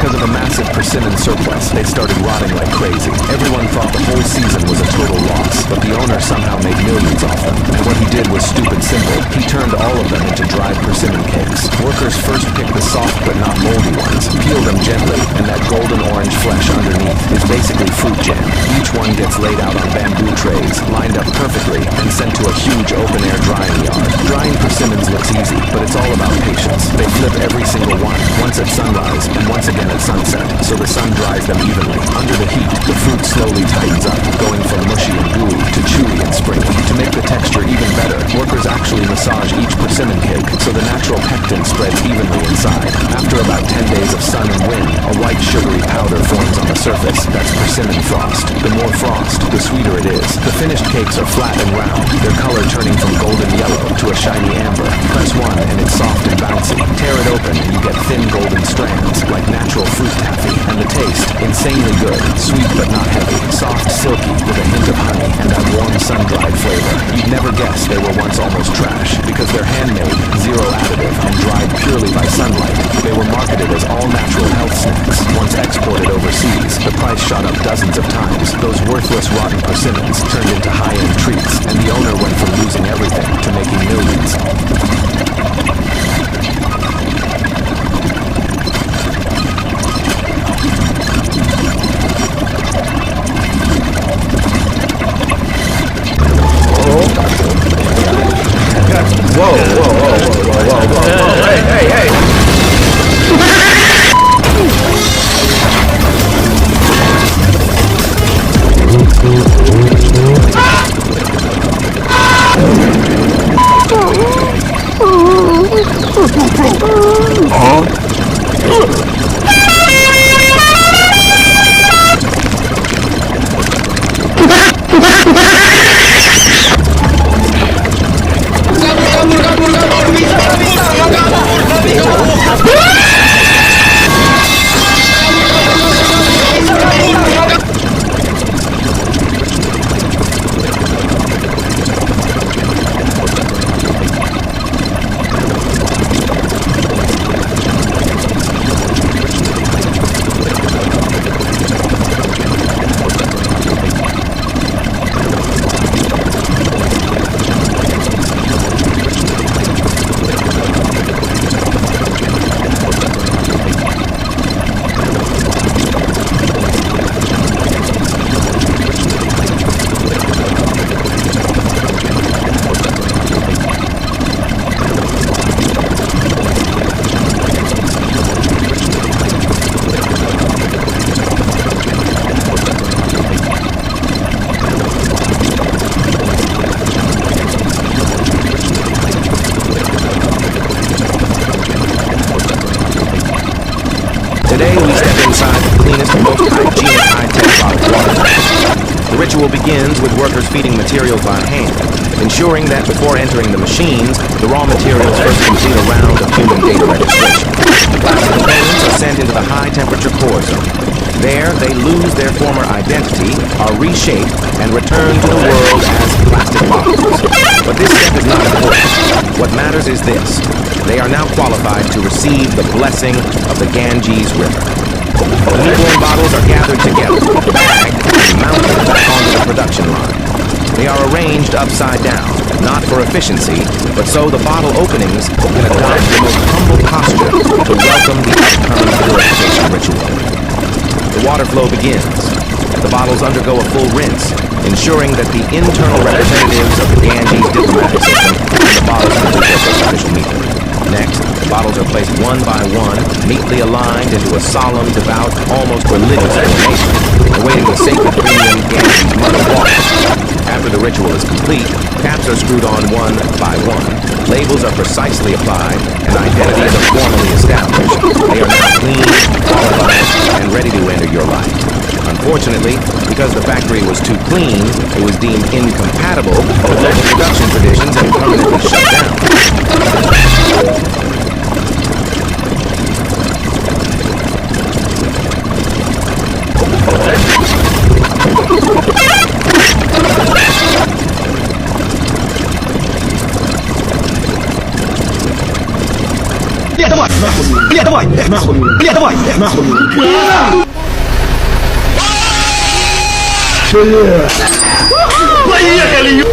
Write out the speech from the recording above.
Because of a massive persimmon surplus, they started rotting like crazy. Everyone thought the whole season was a total loss, but the owner somehow made millions off them. And what he did was stupid simple. He turned all of them into dried persimmon cakes. Workers first pick the soft but not moldy ones, peel them gently, and that golden orange flesh underneath is basically fruit jam. Each one gets laid out on bamboo trays, lined up perfectly, and sent to a huge open-air drying yard. Drying persimmons looks easy, but it's all about patience. They flip every single one, once at sunrise and once again at sunset, so the sun dries them evenly. Under the heat, the fruit slowly tightens up, going from mushy and gooey to chewy and springy. To make the texture even better, workers actually massage each persimmon cake so the natural pectin spreads evenly inside. After about 10 days of sun and wind, a white sugary powder forms on the surface. That's persimmon frost. The more frost, the sweeter it is. The finished cakes are flat and round, their color turning from golden yellow to a shiny amber. Press one and it's soft and bouncy. Tear it open and you get thin golden strands, like natural fruit taffy. And the taste, insanely good. Sweet but not heavy. Soft, silky, with a hint of honey and that warm sun-dried flavor. You'd never guess they were once almost trash, because they're handmade, zero additive, and dried purely by sunlight. They were marketed as all-natural health snacks. Once exported overseas, the price shot up dozens of times. Those worthless rotten persimmons turned into high-end treats, and the owner went from losing everything to making millions. Whoa, hey! Today we step inside the cleanest and most hygienic high-tech bottled water. The ritual begins with workers feeding materials by hand, ensuring that before entering the machines, the raw materials first complete a round of human data registration. The plastic components are sent into the high-temperature core zone. There, they lose their former identity, are reshaped, and return to the world as plastic bottles. But this step is not important. What matters is this. They are now qualified to receive the blessing of the Ganges River. The newborn bottles are gathered together, bagged, and mounted back onto the production line. They are arranged upside down, not for efficiency, but so the bottle openings can adopt the most humble posture to welcome the upcoming purification ritual. The water flow begins. The bottles undergo a full rinse, ensuring that the internal representatives of the Ganges diplomatic system and the bottles complete their first official meeting. Next, the bottles are placed one by one, neatly aligned into a solemn, devout, almost religious formation, awaiting the sacred premium Ganges mother water. After the ritual is complete, caps are screwed on one by one, labels are precisely applied, and identities are formally established. They are now clean, qualified, and ready to enter your life. Unfortunately, because the factory was too clean, it was deemed incompatible with local production traditions and permanently shut down. Yeah, come on. Бля, давай! Эх, нахуй! Бля, давай! Эх, нахуй! Бля! Поехали!